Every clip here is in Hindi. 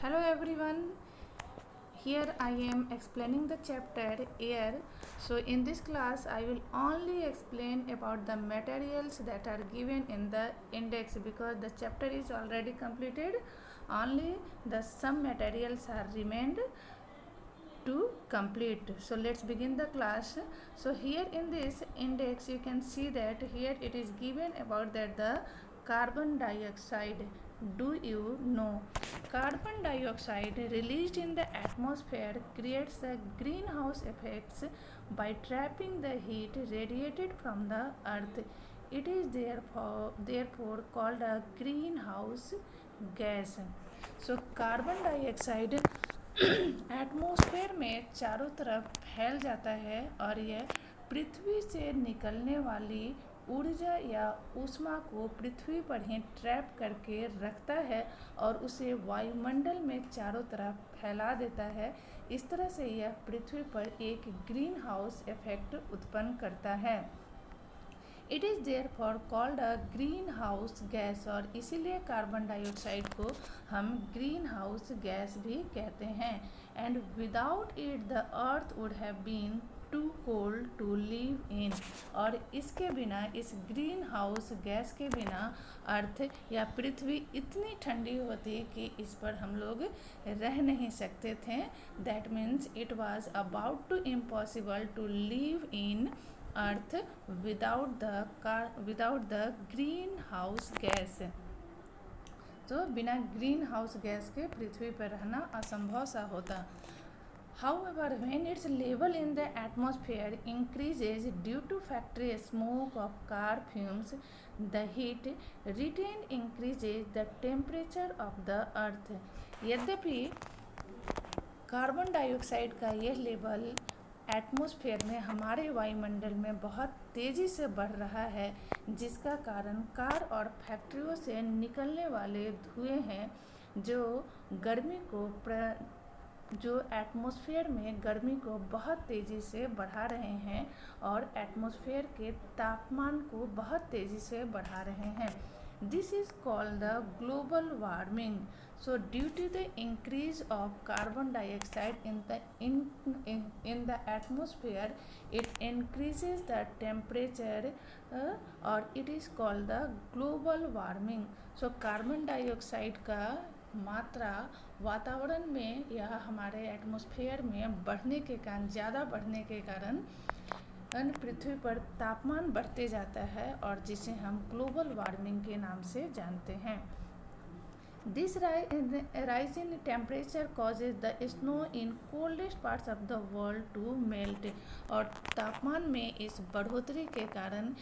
Hello everyone, here I am explaining the chapter air. So in this class I will only explain about the materials that are given in the index because the chapter is already completed. Only the some materials are remained to complete. So let's begin the class. So here in this index you can see that here it is given about that the carbon dioxide. Do you know carbon dioxide released in the atmosphere creates the greenhouse effects by trapping the heat radiated from the earth. It is therefore called a greenhouse gas. So carbon dioxide atmosphere में चारों तरफ फैल जाता है और यह पृथ्वी से निकलने वाली ऊर्जा या ऊष्मा को पृथ्वी पर ही ट्रैप करके रखता है और उसे वायुमंडल में चारों तरफ फैला देता है। इस तरह से यह पृथ्वी पर एक ग्रीन हाउस इफेक्ट उत्पन्न करता है। It is therefore called a green house gas और इसीलिए कार्बन डाइऑक्साइड को हम ग्रीन हाउस गैस भी कहते हैं। And without it the earth would have been too cold to live in और इसके बिना इस ग्रीन हाउस गैस के बिना अर्थ या पृथ्वी इतनी ठंडी होती कि इस पर हम लोग रह नहीं सकते थे। That means it was about to impossible to live in earth without the green house gas. तो बिना ग्रीन हाउस गैस के पृथ्वी पर रहना असंभव सा होता। However, when its level in the atmosphere increases due to factory smoke of car fumes, the heat retained increases the temperature of the earth. यद्यपि कार्बन डाइऑक्साइड का यह लेवल एटमॉस्फेयर में हमारे वायुमंडल में बहुत तेज़ी से बढ़ रहा है, जिसका कारण कार और फैक्ट्रियों से निकलने वाले धुएं हैं जो एटमॉस्फेयर में गर्मी को बहुत तेज़ी से बढ़ा रहे हैं और एटमॉस्फेयर के तापमान को बहुत तेज़ी से बढ़ा रहे हैं। This is called the global warming. So due to the increase of carbon dioxide in the atmosphere, it increases the temperature or it is called the global warming. So carbon dioxide का मात्रा वातावरण में या हमारे एटमॉस्फेयर में बढ़ने के कारण ज़्यादा बढ़ने के कारण पृथ्वी पर तापमान बढ़ते जाता है और जिसे हम ग्लोबल वार्मिंग के नाम से जानते हैं। This rise in temperature causes the snow in coldest parts of the world to melt और तापमान में इस बढ़ोतरी के कारण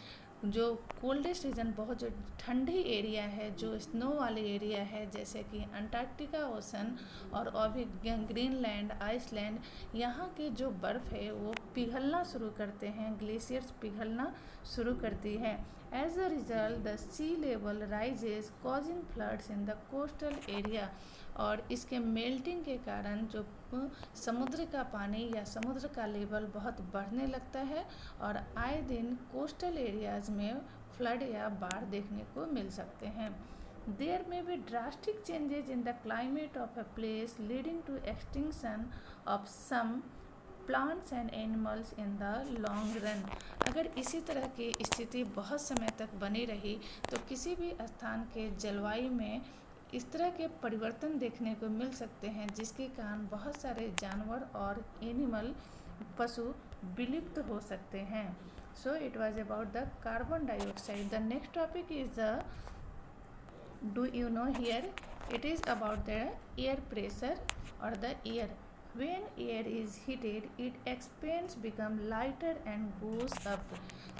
जो कोल्डेस्ट रीजन बहुत जो ठंडी एरिया है, जो स्नो वाले एरिया है जैसे कि अंटार्कटिका ओशन और अभी ग्रीनलैंड, आइसलैंड, यहाँ के जो बर्फ़ है वो पिघलना शुरू करते हैं, ग्लेशियर्स पिघलना शुरू करती है। As a result the sea level rises causing floods in the coastal area और इसके मेल्टिंग के कारण जो समुद्र का पानी या समुद्र का लेवल बहुत बढ़ने लगता है और आए दिन कोस्टल एरियाज़ में फ्लड या बाढ़ देखने को मिल सकते हैं। There may be drastic changes in the climate of a place leading to extinction of some plants and animals in the long run. अगर इसी तरह की स्थिति बहुत समय तक बनी रही तो किसी भी स्थान के जलवायु में इस तरह के परिवर्तन देखने को मिल सकते हैं जिसके कारण बहुत सारे जानवर और एनिमल पशु विलुप्त हो सकते हैं। So it was about the carbon dioxide. The next topic is the do you know here it is about the air pressure और the air. When air is heated, it expands, become lighter and goes up.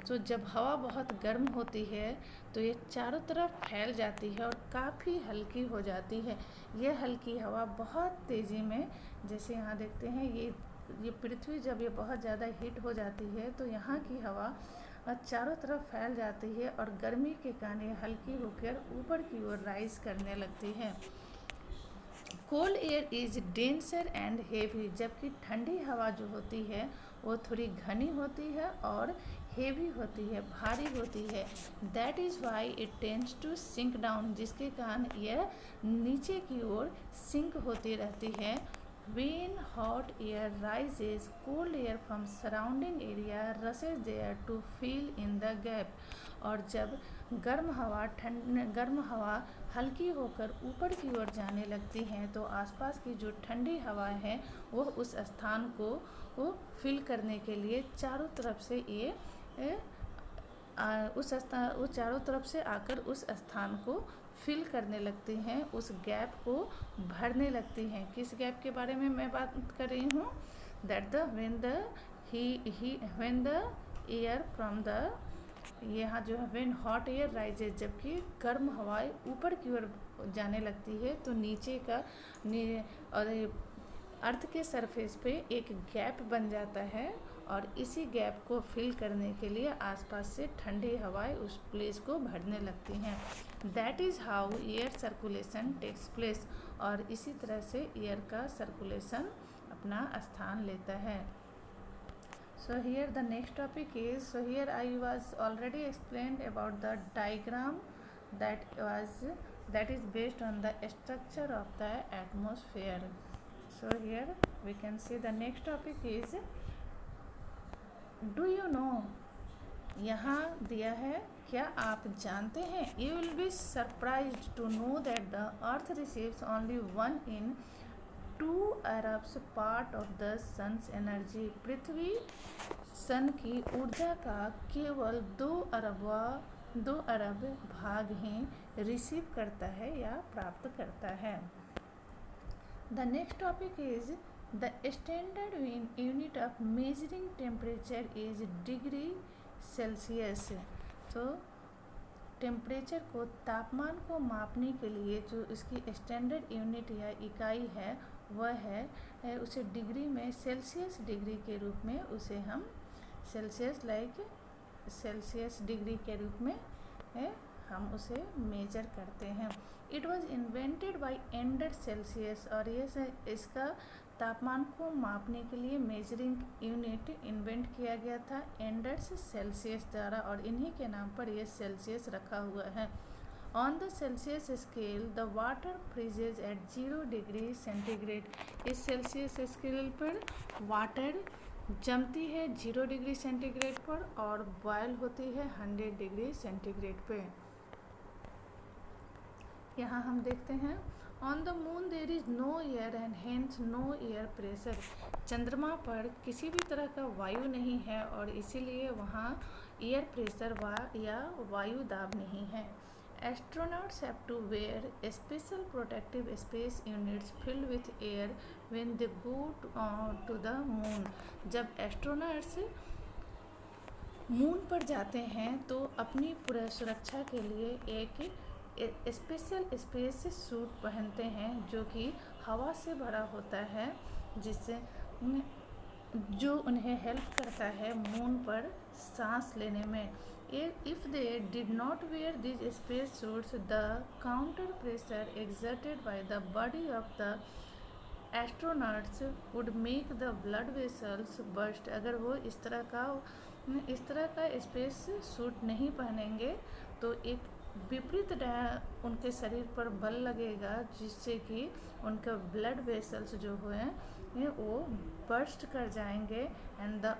तो जब हवा बहुत गर्म होती है तो ये चारों तरफ फैल जाती है और काफ़ी हल्की हो जाती है। ये हल्की हवा बहुत तेज़ी में, जैसे यहाँ देखते हैं ये पृथ्वी जब ये बहुत ज़्यादा हीट हो जाती है तो यहाँ की हवा चारों तरफ फैल जाती है और गर्मी के कारण ये हल्की होकर ऊपर की ओर राइज करने लगती है। Cold air is denser and heavy, जबकि ठंडी हवा जो होती है वो थोड़ी घनी होती है और हेवी होती है, भारी होती है। That is why it tends to sink down, जिसके कारण यह नीचे की ओर सिंक होती रहती है। When hot air rises, cold air from surrounding area rushes there to fill in the gap. और जब गर्म हवा हल्की होकर ऊपर की ओर जाने लगती हैं तो आसपास की जो ठंडी हवा है वो उस स्थान को वो फिल करने के लिए चारों तरफ से वो चारों तरफ से आकर उस स्थान को फिल करने लगती हैं, उस गैप को भरने लगती हैं। किस गैप के बारे में मैं बात कर रही हूँ? That the when the air from the, यहाँ जो है व्हेन हॉट एयर राइजेज, जबकि गर्म हवाएं ऊपर की ओर जाने लगती है तो नीचे का अर्थ के सरफेस पे एक गैप बन जाता है और इसी गैप को फिल करने के लिए आसपास से ठंडी हवाएं उस प्लेस को भरने लगती हैं। That is how air circulation takes place, और इसी तरह से एयर का सर्कुलेशन अपना स्थान लेता है। So here the next topic is, so here I was already explained about the diagram that is based on the structure of the atmosphere. So here we can see the next topic is, do you know, यहाँ दिया है, क्या आप जानते हैं? You will be surprised to know that the earth receives only 1 in 2 अरब part of the sun's energy. पृथ्वी सन की ऊर्जा का केवल 2 अरब भाग ही रिसीव करता है या प्राप्त करता है। The next topic is, the standard unit of measuring temperature is degree Celsius. तो टेम्परेचर को, तापमान को मापने के लिए जो इसकी स्टैंडर्ड यूनिट या इकाई है वह है उसे डिग्री में, सेल्सियस डिग्री के रूप में उसे हम सेल्सियस डिग्री के रूप में हम उसे मेजर करते हैं। It was invented by Anders Celsius, और ये इसका तापमान को मापने के लिए मेजरिंग यूनिट इन्वेंट किया गया था एंडर्स सेल्सियस द्वारा, और इन्हीं के नाम पर यह सेल्सियस रखा हुआ है। On the Celsius scale the water freezes at 0 degree centigrade. इस सेल्सियस स्केल पर वाटर जमती है 0 डिग्री सेंटीग्रेड पर और बॉयल होती है 100 डिग्री सेंटीग्रेड पे। यहाँ हम देखते हैं, on the moon there is no air and hence no air pressure. चंद्रमा पर किसी भी तरह का वायु नहीं है और इसीलिए वहाँ एयर प्रेशर या वायु दाब नहीं है। Astronauts have to wear special protective space units filled with air when they go to the moon. जब एस्ट्रोनॉट्स मून पर जाते हैं तो अपनी पूरी सुरक्षा के लिए एक स्पेशल स्पेस सूट पहनते हैं जो कि हवा से भरा होता है, जिससे जो उन्हें हेल्प करता है मून पर सांस लेने में। If they did not wear these space suits, the counter pressure exerted by the body of the astronauts would make the blood vessels burst। अगर वो इस तरह का स्पेस सूट नहीं पहनेंगे तो एक विपरीत उनके शरीर पर बल लगेगा जिससे कि उनका ब्लड वेसल्स जो हुए वो बर्स्ट कर जाएंगे and the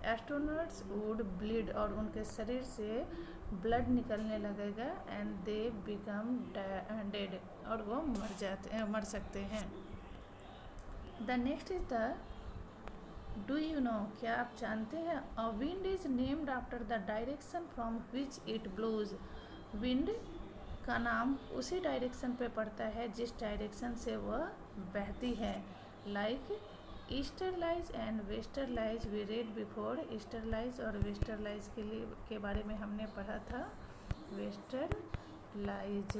astronauts would bleed, और उनके शरीर से ब्लड निकलने लगेगा एंड दे बिकम डेड, और वो मर सकते हैं। The next is the, do you know, क्या आप जानते हैं? A wind is named after the direction from which it blows. Wind का नाम उसी डायरेक्शन पे पड़ता है जिस डायरेक्शन से वह बहती है। Like easterlies and westerlies, we read before. Easterlies और वेस्टरलाइज के बारे में हमने पढ़ा था। Westerlies,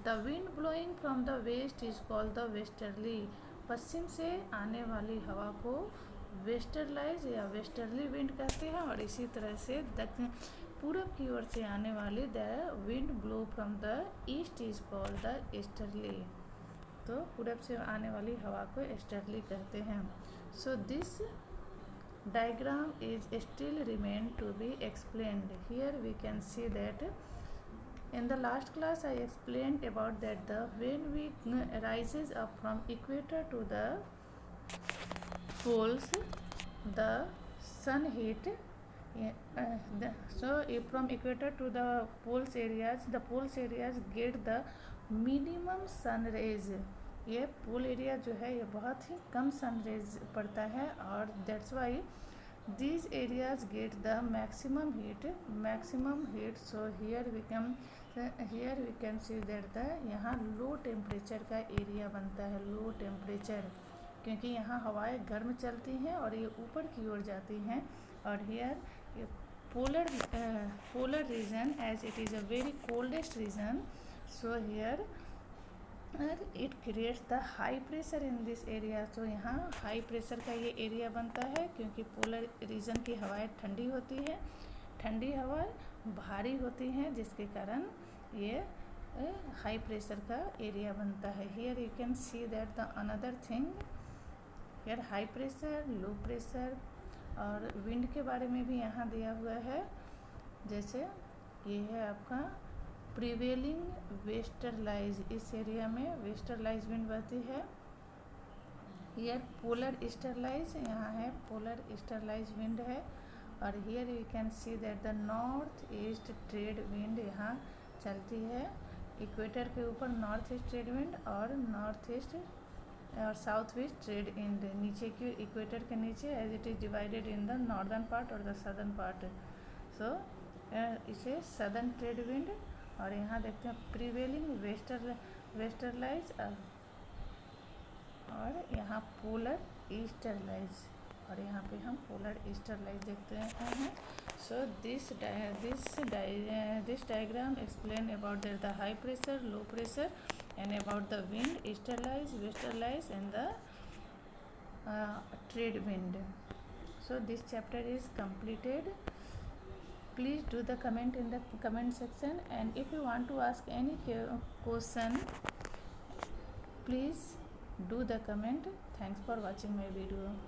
the wind blowing from the west is called the westerly. पश्चिम से आने वाली हवा को वेस्टरलाइज या वेस्टर्ली विंड कहते हैं, और इसी तरह से दक्षिण पूरब की ओर से आने वाली the wind blow from the east is called the easterly. तो पूरब से आने वाली हवा को ईस्टर्ली कहते हैं। So this diagram is still remain to be explained. Here we can see that in the last class I explained about that when we rises up from equator to the poles, the sun heat from equator to the poles areas get the minimum sun rays. ये पोल एरिया जो है ये बहुत ही कम सन रेज पड़ता है और that's why these areas get the maximum heat. So here we can see that यहाँ लो टेम्परेचर का एरिया बनता है, लो टेम्परेचर, क्योंकि यहाँ हवाएं गर्म चलती हैं और ये ऊपर की ओर जाती हैं. और here polar region as it is a very coldest region, so here it creates the high pressure in this area. तो यहाँ हाई प्रेशर का ये एरिया बनता है क्योंकि पोलर रीजन की हवाएं ठंडी होती है, ठंडी हवाएं भारी होती हैं जिसके कारण ये हाई प्रेशर का एरिया बनता है. Here you can see that the another thing, here high pressure, low pressure और विंड के बारे में भी यहाँ दिया हुआ है. जैसे ये है आपका प्रिवेलिंग वेस्टरलाइज, इस एरिया में वेस्टरलाइज विंड बहती है. हियर पोलर ईस्टरलाइज, यहाँ है पोलर ईस्टरलाइज विंड है. और here you can see that the north east trade wind यहाँ चलती है. इक्वेटर के ऊपर नॉर्थ ईस्ट ट्रेड विंड और नॉर्थ ईस्ट और साउथ वेस्ट ट्रेड विंड नीचे की इक्वेटर के नीचे as it is divided in the northern part और द सदर्न पार्ट. सो इसे सदर्न ट्रेड विंड. और यहाँ देखते हैं प्रिवेलिंग वेस्टरलाइज और यहाँ पोलर ईस्टरलाइज, और यहाँ पे हम पोलर ईस्टरलाइज देखते हैं. So this diagram explain about the high pressure, low pressure and about the wind, easterlies, westerlies and the trade wind. So this chapter is completed. Please do the comment in the comment section, and if you want to ask any question, please do the comment. Thanks for watching my video.